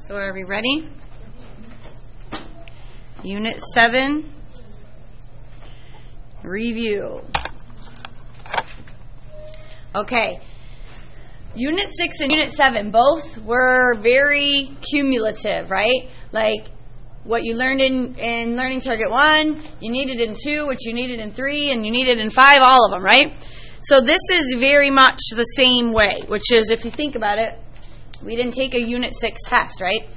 So are we ready? Unit 7, review. Okay, Unit 6 and Unit 7 both were very cumulative, right? Like what you learned in Learning Target 1, you needed in 2, which you needed in 3, and you needed in 5, all of them, right? So this is very much the same way, which is, if you think about it, we didn't take a Unit 6 test, right?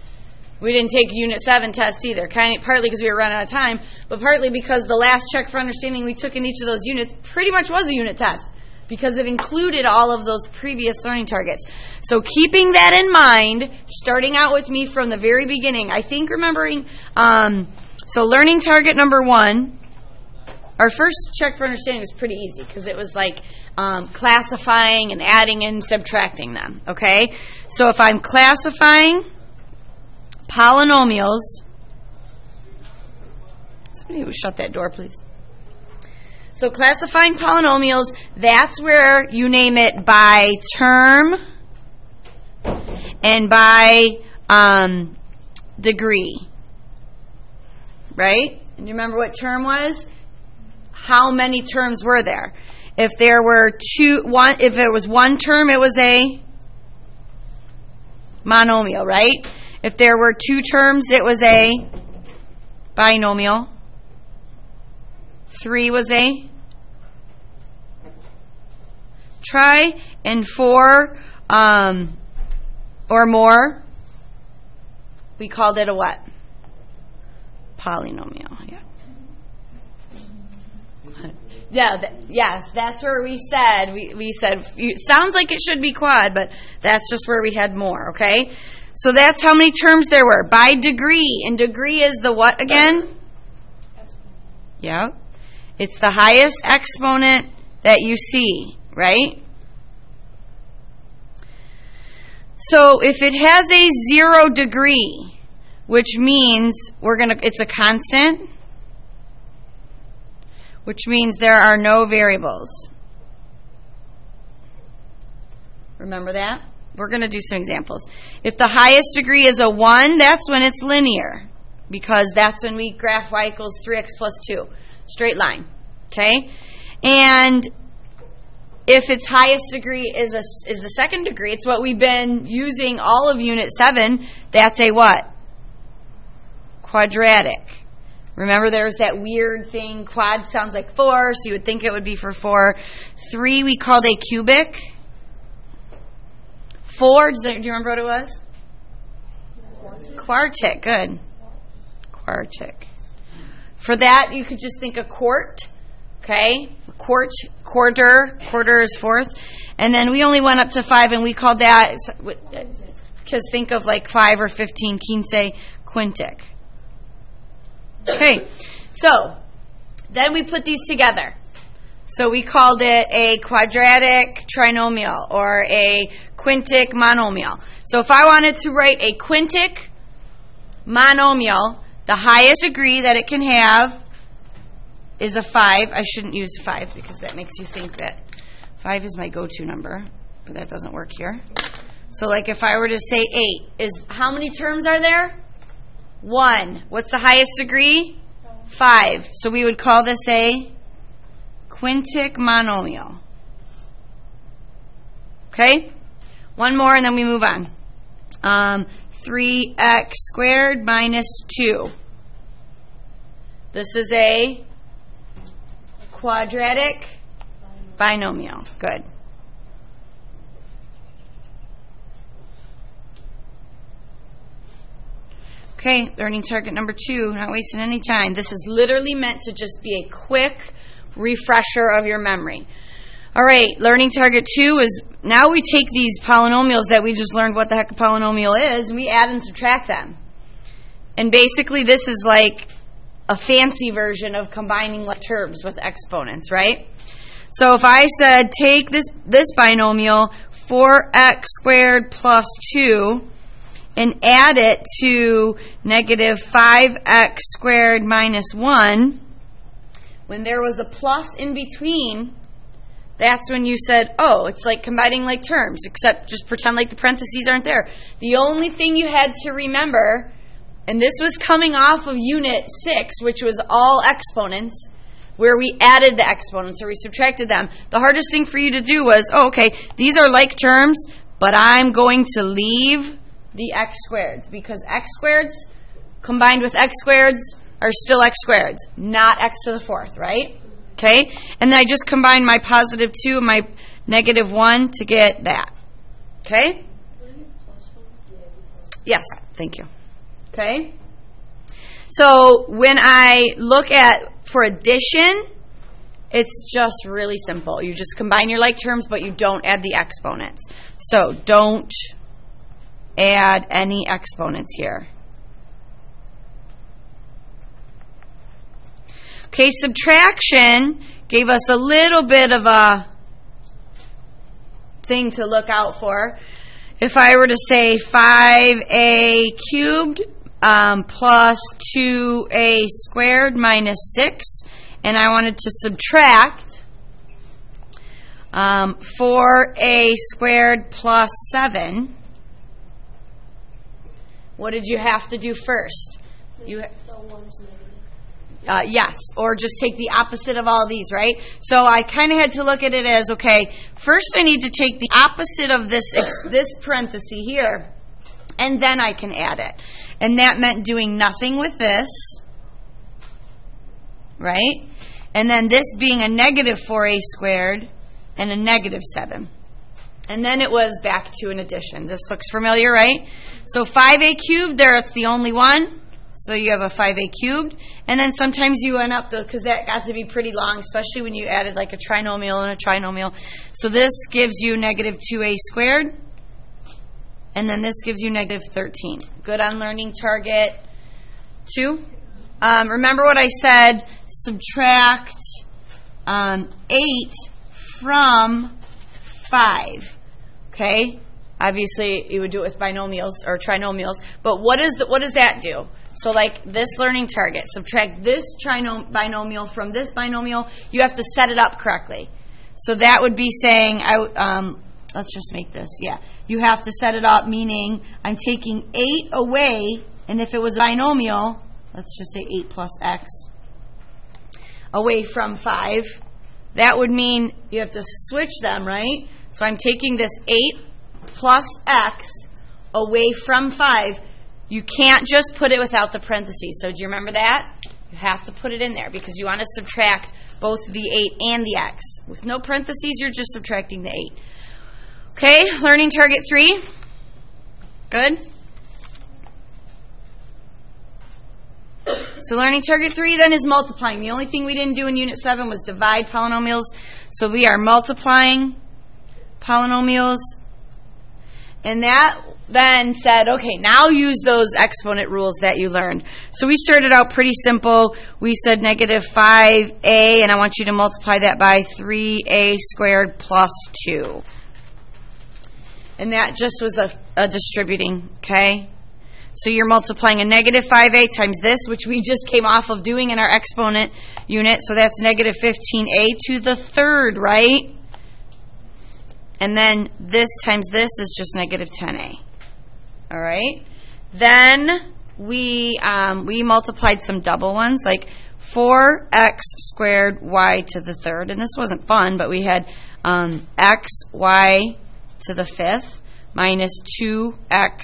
We didn't take a Unit 7 test either, partly because we were running out of time, but partly because the last check for understanding we took in each of those units pretty much was a unit test, because it included all of those previous learning targets. So keeping that in mind, starting out with me from the very beginning, I think remembering, so learning target number 1, our first check for understanding was pretty easy, because it was like classifying and adding and subtracting them, okay? So if I'm classifying polynomials, somebody will shut that door, please. So classifying polynomials, that's where you name it by term and by degree, right? And you remember what term was? How many terms were there? If there were if it was one term, it was a monomial, right? If there were 2 terms, it was a binomial. 3 was a tri, and 4 or more, we called it a what? Polynomial. Yes, that's where we said, we said, it sounds like it should be quad, but that's just where we had more, okay? So that's how many terms there were. By degree, and degree is the what again? Yeah. It's the highest exponent that you see, right? So if it has a 0 degree, which means it's a constant, which means there are no variables. Remember that? We're going to do some examples. If the highest degree is a 1, that's when it's linear, because that's when we graph y equals 3x plus 2. Straight line. Okay? And if its highest degree is the second degree, it's what we've been using all of Unit 7, that's a what? Quadratic. Remember there was that weird thing, quad sounds like 4, so you would think it would be for 4. 3 we called a cubic. 4, do you remember what it was? Quartic, good. Quartic. For that, you could just think a quart, okay? Quarter is fourth. And then we only went up to 5, and we called that, because think of like 5 or 15, quince, quintic. Okay, so then we put these together. So we called it a quadratic trinomial or a quintic monomial. So if I wanted to write a quintic monomial, the highest degree that it can have is a 5. I shouldn't use 5 because that makes you think that 5 is my go-to number, but that doesn't work here. So like if I were to say 8, how many terms are there? 1. What's the highest degree? 5. So we would call this a quintic monomial. Okay? One more and then we move on. 3x squared minus 2. This is a quadratic binomial. Good. Okay, learning target number 2, not wasting any time. This is literally meant to just be a quick refresher of your memory. All right, learning target 2 is, now we take these polynomials that we just learned what the heck a polynomial is, and we add and subtract them. And basically this is like a fancy version of combining like terms with exponents, right? So if I said take this binomial, 4x squared plus 2, and add it to negative 5x squared minus 1, when there was a plus in between, That's when you said, oh, it's like combining like terms, except just pretend like the parentheses aren't there. The only thing you had to remember, and this was coming off of Unit 6, which was all exponents, where we added the exponents or we subtracted them. The hardest thing for you to do was, oh, okay, these are like terms, but I'm going to leave the x squareds, because x squareds combined with x squareds are still x squareds, not x to the fourth, right? Okay, and then I just combine my positive 2 and my negative 1 to get that. Okay? Yes, thank you. Okay? So when I look at for addition, it's just really simple. You just combine your like terms, but you don't add the exponents. So don't add any exponents here. Okay, subtraction gave us a little bit of a thing to look out for. If I were to say 5a cubed plus 2a squared minus 6, and I wanted to subtract 4a squared plus 7, what did you have to do first? Yes, or just take the opposite of all these, right? So I kind of had to look at it as, okay, first I need to take the opposite of this parenthesis here, and then I can add it. And that meant doing nothing with this, right? And then this being a negative 4a squared and a negative 7. And then it was back to an addition. This looks familiar, right? So 5a cubed, there it's the only one. So you have a 5a cubed. And then sometimes you end up, because that got to be pretty long, especially when you added like a trinomial and a trinomial. So this gives you negative 2a squared. And then this gives you negative 13. Good on learning target 2. Remember what I said, subtract 8 from 5. Okay? Obviously, you would do it with binomials or trinomials. But what does that do? So like this learning target, subtract this binomial from this binomial, you have to set it up correctly. So that would be saying, let's just make this, you have to set it up, meaning I'm taking 8 away, and if it was a binomial, let's just say 8 plus x, away from 5, that would mean you have to switch them, right? So I'm taking this 8 plus x away from 5. You can't just put it without the parentheses. So do you remember that? You have to put it in there because you want to subtract both the 8 and the x. With no parentheses, you're just subtracting the 8. Okay, learning target 3. Good? So learning target 3 then is multiplying. The only thing we didn't do in Unit 7 was divide polynomials. So we are multiplying polynomials. And that then said, okay, now use those exponent rules that you learned. So we started out pretty simple. We said negative 5a, and I want you to multiply that by 3a squared plus 2. And that just was a distributing, okay? So you're multiplying a negative 5a times this, which we just came off of doing in our exponent unit. So that's negative 15a to the third, right? And then this times this is just negative 10a. All right? Then we multiplied some double ones, like 4x squared y to the third. And this wasn't fun, but we had x, y to the fifth minus 2x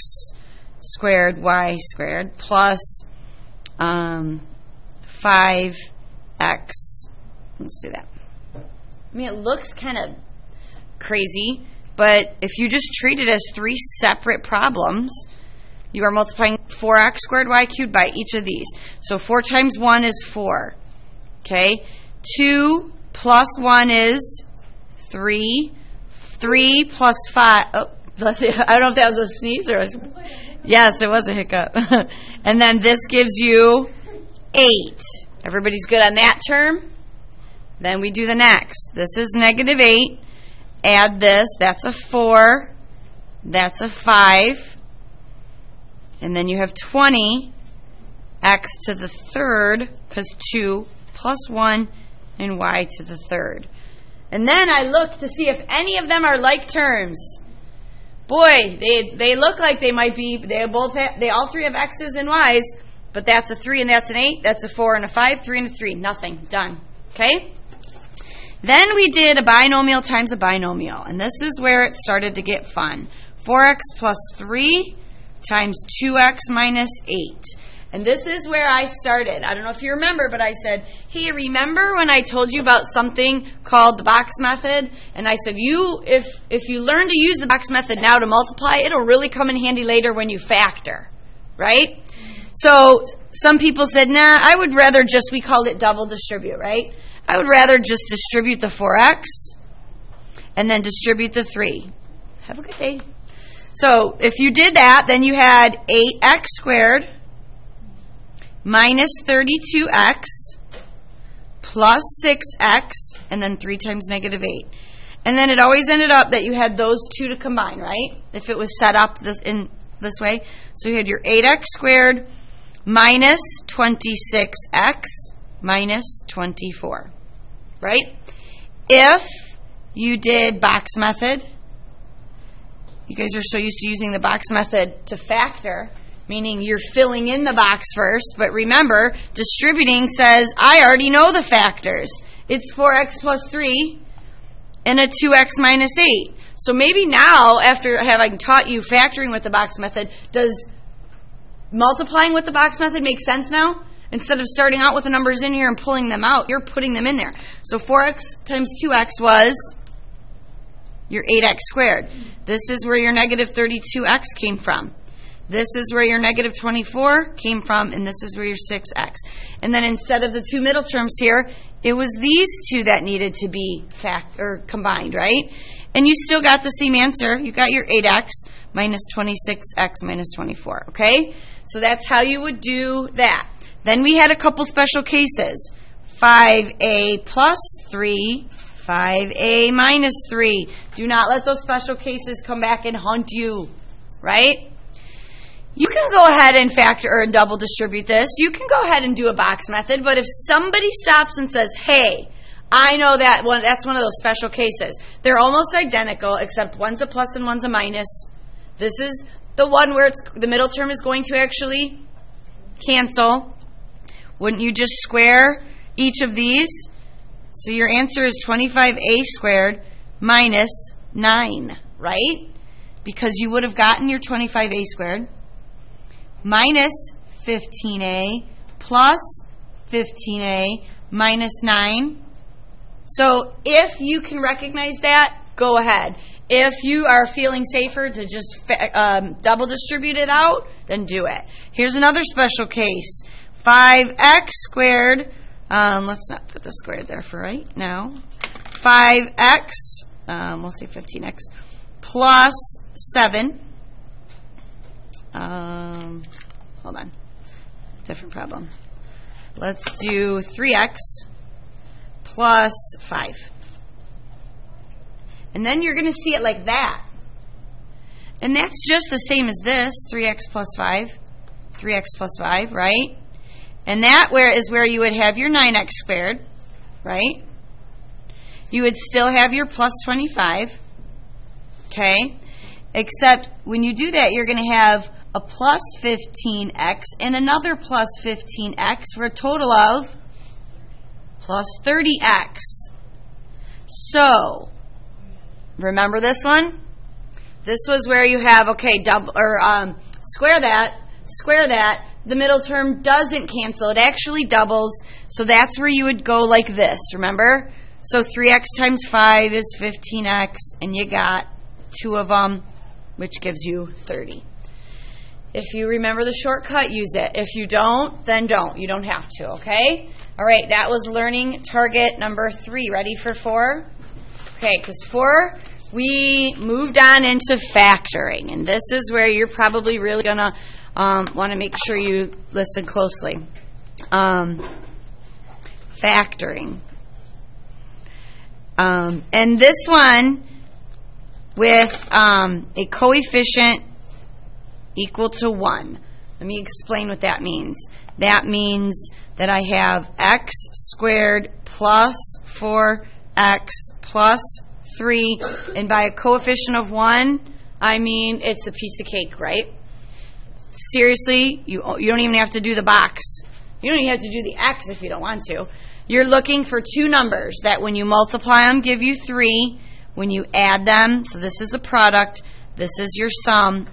squared y squared plus 5x. Let's do that. I mean, it looks kind of crazy, but if you just treat it as 3 separate problems, you are multiplying 4x squared y cubed by each of these. So 4 times 1 is 4. Okay? 2 plus 1 is 3. 3 plus 5. Oh, I don't know if that was a sneeze or yes, it was a hiccup. And then this gives you 8. Everybody's good on that term? Then we do the next. This is negative 8. Add this. That's a 4. That's a 5. And then you have 20 x to the third, because 2 plus 1 and y to the third. And then I look to see if any of them are like terms. Boy, they look like they might be. They all three have x's and y's, but that's a 3 and that's an 8. That's a 4 and a 5, 3 and a 3. Nothing. Done. Okay? Then we did a binomial times a binomial, and this is where it started to get fun. 4x plus 3 times 2x minus 8. And this is where I started. I don't know if you remember, but I said, hey, remember when I told you about something called the box method? And I said, if you learn to use the box method now to multiply, it'll really come in handy later when you factor, right? So some people said, nah, I would rather just, we called it double distribute, right? I would rather just distribute the 4x and then distribute the 3. Have a good day. So if you did that, then you had 8x squared minus 32x plus 6x, and then 3 times negative 8. And then it always ended up that you had those two to combine, right? If it was set up in this way. So you had your 8x squared minus 26x minus 24, right? If you did box method, you guys are so used to using the box method to factor, meaning you're filling in the box first, but remember, distributing says, I already know the factors. It's 4x plus 3 and a 2x minus 8. So maybe now, after having taught you factoring with the box method, does multiplying with the box method make sense now? Instead of starting out with the numbers in here and pulling them out, you're putting them in there. So 4x times 2x was your 8x squared. This is where your negative 32x came from. This is where your negative 24 came from, and this is where your 6x. And then instead of the two middle terms here, it was these two that needed to be combined, right? And you still got the same answer. You got your 8x minus 26x minus 24, okay? So that's how you would do that. Then we had a couple special cases. 5a plus 3, 5a minus 3. Do not let those special cases come back and haunt you, right? You can go ahead and factor or double distribute this. You can go ahead and do a box method, but if somebody stops and says, hey, I know that one, that's one of those special cases. They're almost identical, except one's a plus and one's a minus. This is the one where the middle term is going to actually cancel. Wouldn't you just square each of these? So your answer is 25a squared minus 9, right? Because you would have gotten your 25a squared minus 15a plus 15a minus 9. So if you can recognize that, go ahead. If you are feeling safer to just double distribute it out, then do it. Here's another special case. 5x squared, let's not put the squared there for right now. 5x, we'll say 15x, plus 7. Hold on, different problem. Let's do 3x plus 5. And then you're going to see it like that. And that's just the same as this, 3x plus 5, 3x plus 5, right? And that is where you would have your 9x squared, right? You would still have your plus 25, okay? Except when you do that, you're going to have a plus 15x and another plus 15x for a total of plus 30x. So, remember this one? This was where you have, okay, square that. The middle term doesn't cancel. It actually doubles. So that's where you would go like this, remember? So 3x times 5 is 15x, and you got 2 of them, which gives you 30. If you remember the shortcut, use it. If you don't, then don't. You don't have to, okay? All right, that was learning target number 3. Ready for 4? Okay, because 4, we moved on into factoring. And this is where you're probably really going to want to make sure you listen closely. Factoring. And this one with a coefficient equal to 1. Let me explain what that means. That means that I have x squared plus 4 x plus 3. And by a coefficient of 1, I mean it's a piece of cake, right? Seriously, you don't even have to do the box. You don't even have to do the x if you don't want to. You're looking for two numbers that when you multiply them give you 3. When you add them, so this is the product, this is your sum,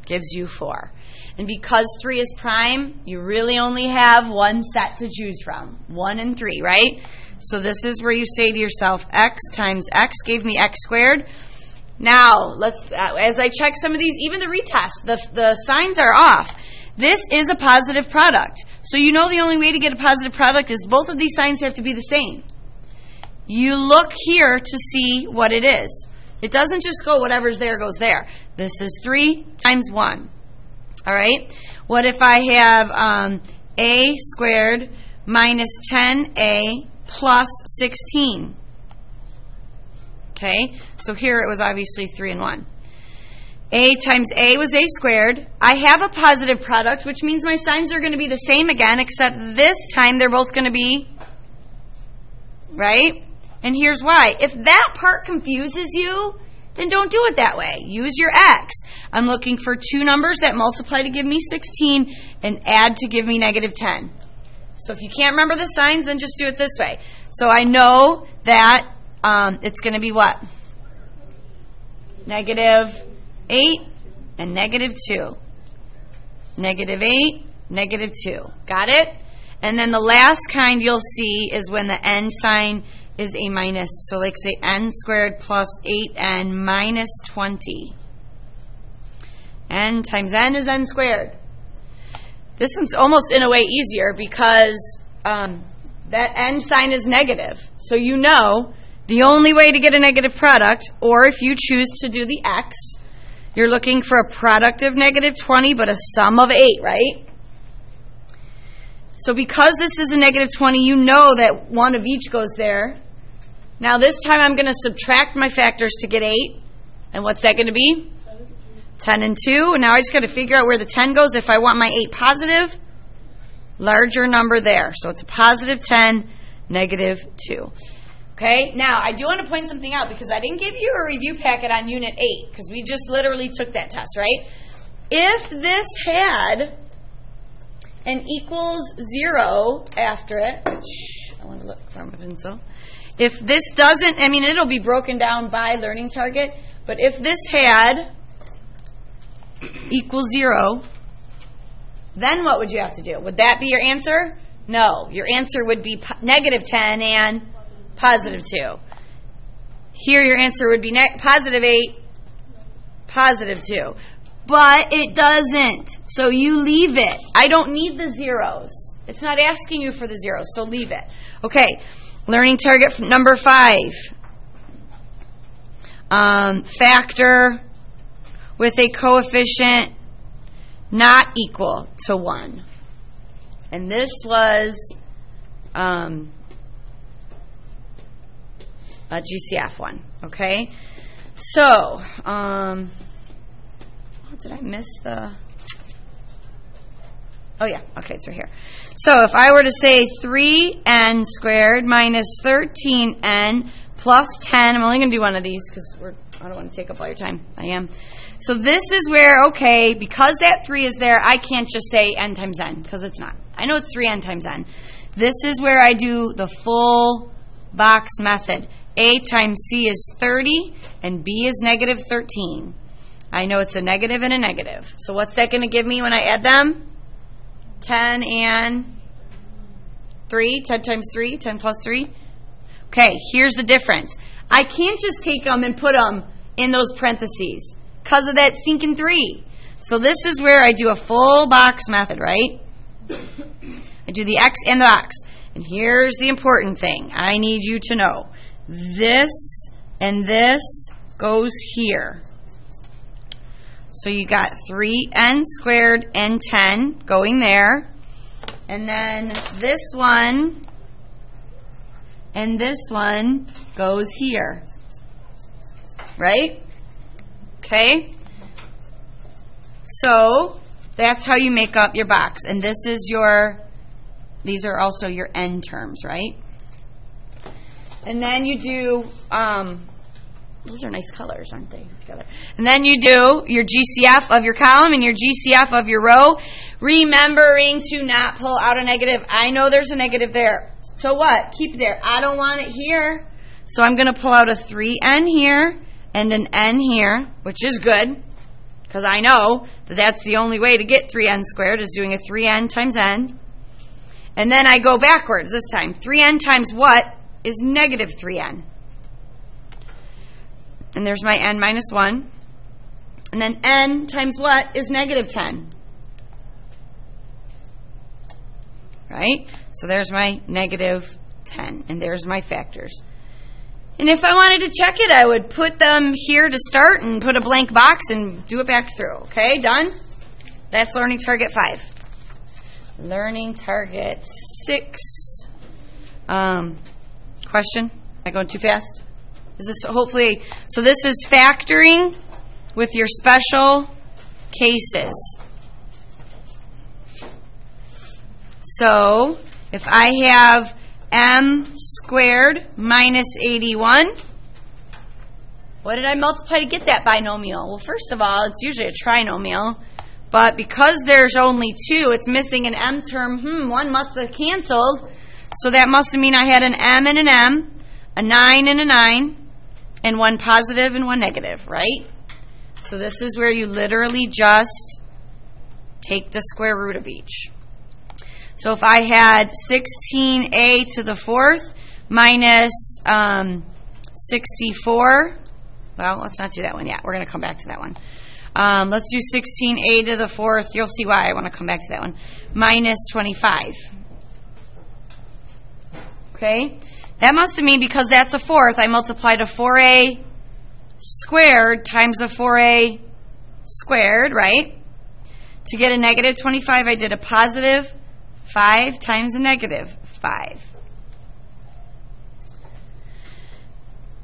gives you 4. And because 3 is prime, you really only have one set to choose from, 1 and 3, right? So this is where you say to yourself, x times x gave me x squared. Now, let's as I check some of these, even the retest, the signs are off. This is a positive product. So you know the only way to get a positive product is both of these signs have to be the same. You look here to see what it is. It doesn't just go whatever's there goes there. This is 3 times 1. All right? What if I have a squared minus 10a plus 16? Okay? So here it was obviously 3 and 1. A times a was a squared. I have a positive product, which means my signs are going to be the same again, except this time they're both going to be, right? And here's why. If that part confuses you, then don't do it that way. Use your x. I'm looking for two numbers that multiply to give me 16 and add to give me negative 10. So if you can't remember the signs, then just do it this way. So I know that it's going to be what? Negative 8 and negative 2. Negative 8, negative 2. Got it? And then the last kind you'll see is when the n sign is a minus. So like say n squared plus 8n minus 20. N times n is n squared. This one's almost in a way easier because that n sign is negative. So you know the only way to get a negative product, or if you choose to do the x, you're looking for a product of negative 20 but a sum of 8, right? So because this is a negative 20, you know that one of each goes there. Now this time I'm going to subtract my factors to get 8. And what's that going to be? 10 and 2. And now I just got to figure out where the 10 goes. If I want my 8 positive, larger number there. So it's a positive 10, negative 2. Okay, now I do want to point something out because I didn't give you a review packet on Unit 8 because we just literally took that test, right? If this had an equals 0 after it, which I want to look for my pencil. If this doesn't, I mean, it'll be broken down by learning target, but if this had equals 0, then what would you have to do? Would that be your answer? No, your answer would be negative 10 and positive 2. Here your answer would be positive 8, positive 2. But it doesn't. So you leave it. I don't need the zeros. It's not asking you for the zeros, so leave it. Okay, learning target number 5. Factor with a coefficient not equal to 1. And this was a GCF one, okay? So, did I miss the... Oh, yeah. Okay, it's right here. So if I were to say 3n squared minus 13n plus 10, I'm only going to do one of these because I don't want to take up all your time. I am. So this is where, okay, because that 3 is there, I can't just say n times n because it's not. I know it's 3n times n. This is where I do the full box method. A times c is 30 and b is negative 13. I know it's a negative and a negative. So what's that going to give me when I add them? 10 and 3. 10 times 3. 10 plus 3. Okay, here's the difference. I can't just take them and put them in those parentheses because of that sinking 3. So this is where I do a full box method, right? I do the x and the box. And here's the important thing. I need you to know. This and this goes here. So you got 3n squared and 10 going there. And then this one and this one goes here. Right? Okay? So that's how you make up your box. And this is these are also your n terms, right? And then you do, those are nice colors, aren't they, together? And then you do your GCF of your column and your GCF of your row, remembering to not pull out a negative. I know there's a negative there. So what? Keep it there. I don't want it here. So I'm going to pull out a 3n here and an n here, which is good, because I know that that's the only way to get 3n squared is doing a 3n times n. And then I go backwards this time. 3n times what is negative 3n? And there's my n minus 1. And then n times what is negative 10? Right? So there's my negative 10. And there's my factors. And if I wanted to check it, I would put them here to start and put a blank box and do it back through. Okay, done? That's learning target 5. Learning target 6. Question? Am I going too fast? Is this hopefully, so this is factoring with your special cases. So if I have m squared minus 81, what did I multiply to get that binomial? Well, first of all, it's usually a trinomial. But because there's only 2, it's missing an m term. One must have canceled. So that must mean I had an m and an m, a 9 and a 9, and one positive and one negative, right? So this is where you literally just take the square root of each. So if I had 16a to the 4th minus 64, well, let's not do that one yet. We're going to come back to that one. Let's do 16a to the 4th. You'll see why I want to come back to that one. Minus 25. Okay? That must mean because that's a 4th, I multiplied a 4a squared times a 4a squared, right? To get a negative 25, I did a positive 5 times a negative 5.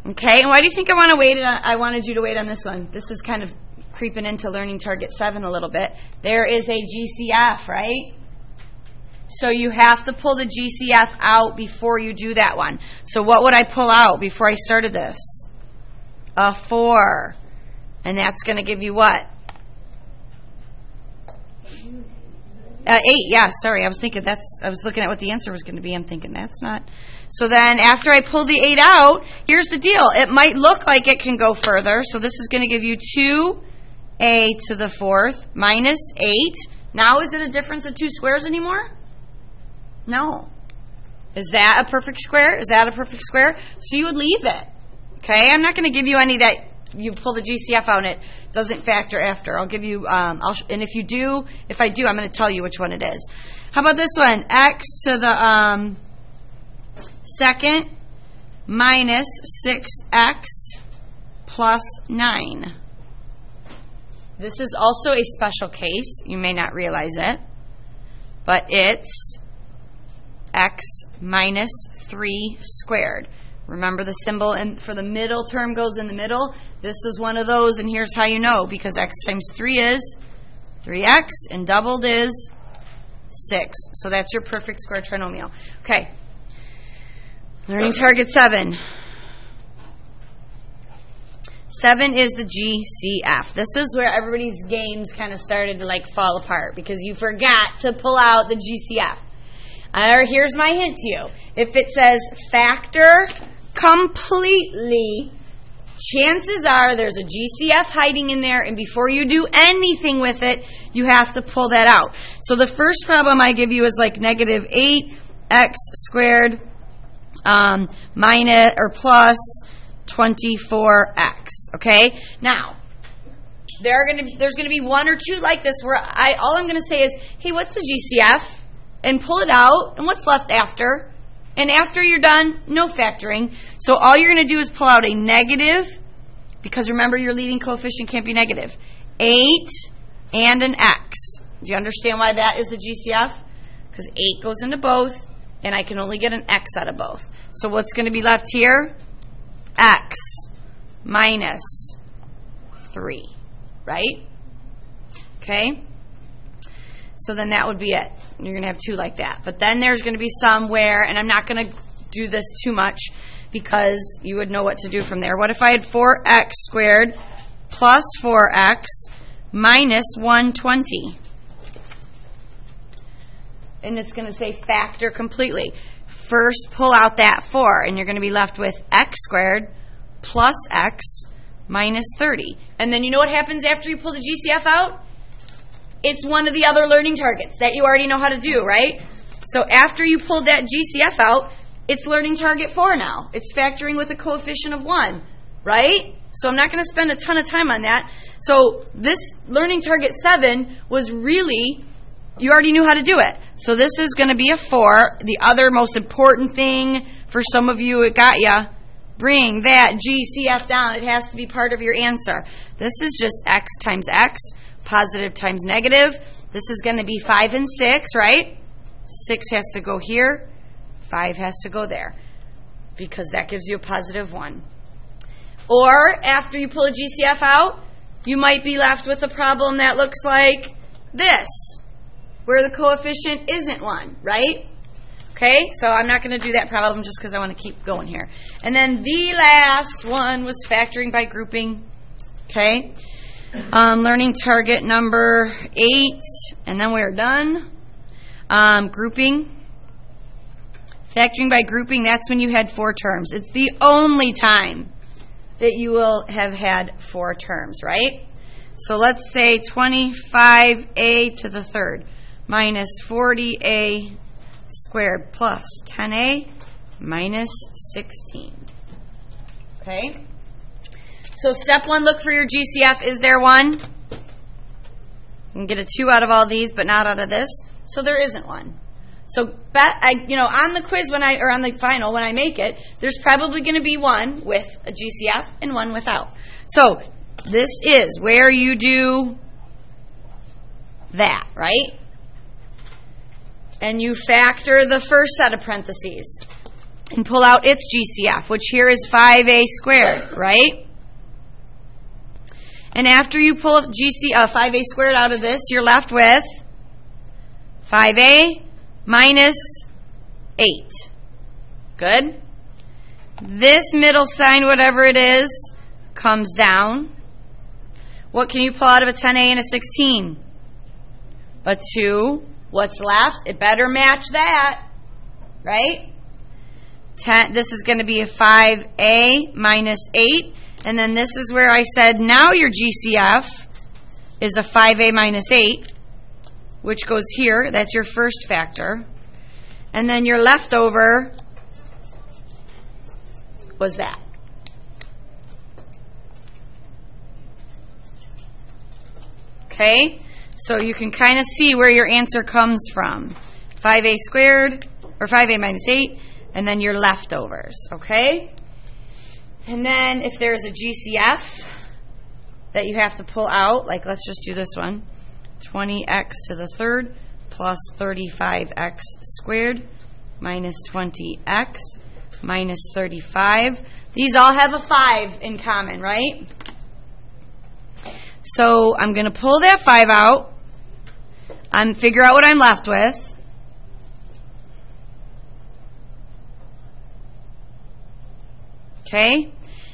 Okay, and why do you think I wanted you to wait on this one? This is kind of creeping into learning target 7 a little bit. There is a GCF, right? So you have to pull the GCF out before you do that one. So what would I pull out before I started this? A 4. And that's going to give you what? 8, yeah, sorry. I was looking at what the answer was going to be. I'm thinking that's not. So then after I pull the 8 out, here's the deal. It might look like it can go further. So this is going to give you 2a to the 4th minus 8. Now is it a difference of 2 squares anymore? No. Is that a perfect square? Is that a perfect square? So you would leave it. Okay? I'm not going to give you any that you pull the GCF out and it doesn't factor after. I'll give you, and if I do, I'm going to tell you which one it is. How about this one? X to the 2nd minus 6x plus 9. This is also a special case. You may not realize it, but it's x minus 3 squared. Remember the symbol for the middle term goes in the middle. This is one of those, and here's how you know, because x times 3 is 3x, and doubled is 6. So that's your perfect square trinomial. Okay. Learning target 7. 7 is the GCF. This is where everybody's games kind of started to fall apart because you forgot to pull out the GCF. Here's my hint to you. If it says factor completely, chances are there's a GCF hiding in there, and before you do anything with it, you have to pull that out. So the first problem I give you is negative 8x squared minus or plus 24x. Okay? Now, there's going to be one or two like this where all I'm going to say is, hey, what's the GCF? And pull it out, and what's left after? And after you're done, no factoring. So all you're going to do is pull out a negative, because remember your leading coefficient can't be negative, 8 and an x. Do you understand why that is the GCF? Because 8 goes into both, and I can only get an x out of both. So what's going to be left here? X minus 3, right? Okay? So then that would be it. You're going to have 2 like that. But then there's going to be some where, and I'm not going to do this too much because you would know what to do from there. What if I had 4x squared plus 4x minus 120? And it's going to say factor completely. First, pull out that 4, and you're going to be left with x squared plus x minus 30. And then you know what happens after you pull the GCF out? It's one of the other learning targets that you already know how to do, right? So after you pulled that GCF out, it's learning target 4 now. It's factoring with a coefficient of 1, right? So I'm not going to spend a ton of time on that. So this learning target 7 was really, you already knew how to do it. So this is going to be a 4. The other most important thing for some of you, it got ya. Bring that GCF down. It has to be part of your answer. This is just x times x, positive times negative. This is going to be 5 and 6, right? 6 has to go here. 5 has to go there because that gives you a positive 1. Or after you pull a GCF out, you might be left with a problem that looks like this, where the coefficient isn't 1, right? Okay, so I'm not going to do that problem just because I want to keep going here. And then the last one was factoring by grouping. Okay, learning target number 8, and then we're done. Grouping. Factoring by grouping, that's when you had 4 terms. It's the only time that you will have had 4 terms, right? So let's say 25a to the third minus 40a squared plus 10a minus 16. Okay? So step 1, look for your GCF. Is there one? You can get a 2 out of all these, but not out of this. So there isn't one. So on the quiz or on the final when I make it, there's probably going to be one with a GCF and one without. So this is where you do that, right? And you factor the first set of parentheses and pull out its GCF, which here is 5a squared, right? And after you pull 5a squared out of this, you're left with 5a minus 8. Good? This middle sign, whatever it is, comes down. What can you pull out of a 10a and a 16? A 2. What's left? It better match that, right? This is going to be a 5a minus 8. And then this is where I said now your GCF is a 5a minus 8, which goes here. That's your first factor. And then your leftover was that. Okay? So you can kind of see where your answer comes from. 5a squared, or 5a minus 8, and then your leftovers. Okay? And then if there's a GCF that you have to pull out, like let's just do this one. 20x to the third plus 35x squared minus 20x minus 35. These all have a 5 in common, right? So I'm going to pull that 5 out and figure out what I'm left with. Okay?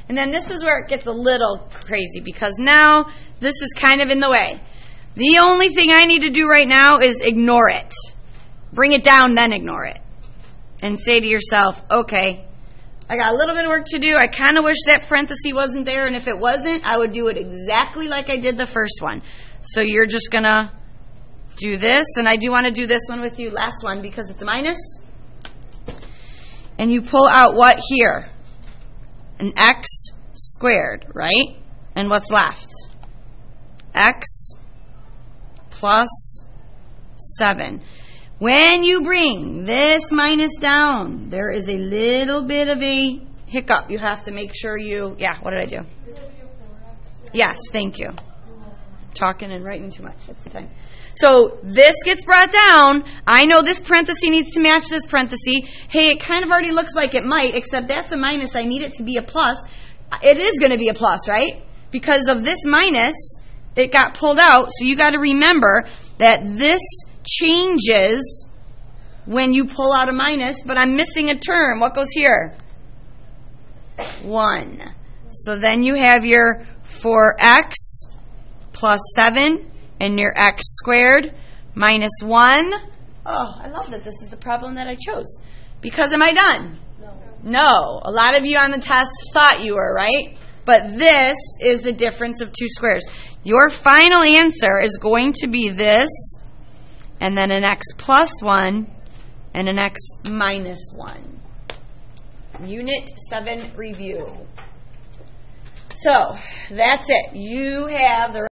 And then this is where it gets a little crazy because now this is kind of in the way. The only thing I need to do right now is ignore it. Bring it down, then ignore it. And say to yourself, okay, I got a little bit of work to do. I kind of wish that parenthesis wasn't there. And if it wasn't, I would do it exactly like I did the first one. So you're just going to do this. And I do want to do this one with you, last one, because it's a minus. And you pull out what here? An x squared, right? And what's left? X plus 7. When you bring this minus down, there is a little bit of a hiccup. You have to make sure what did I do? Yes, thank you. Talking and writing too much. That's the time. So this gets brought down. I know this parenthesis needs to match this parenthesis. Hey, it kind of already looks like it might, except that's a minus. I need it to be a plus. It is going to be a plus, right? Because of this minus, it got pulled out. So you got to remember that this changes when you pull out a minus, but I'm missing a term. What goes here? 1. So then you have your 4x plus 7 and your x squared minus 1. Oh, I love that this is the problem that I chose. Because am I done? No. A lot of you on the test thought you were, right? But this is the difference of two squares. Your final answer is going to be this, and then an x plus 1, and an x minus 1. Unit 7 review. So, that's it. You have the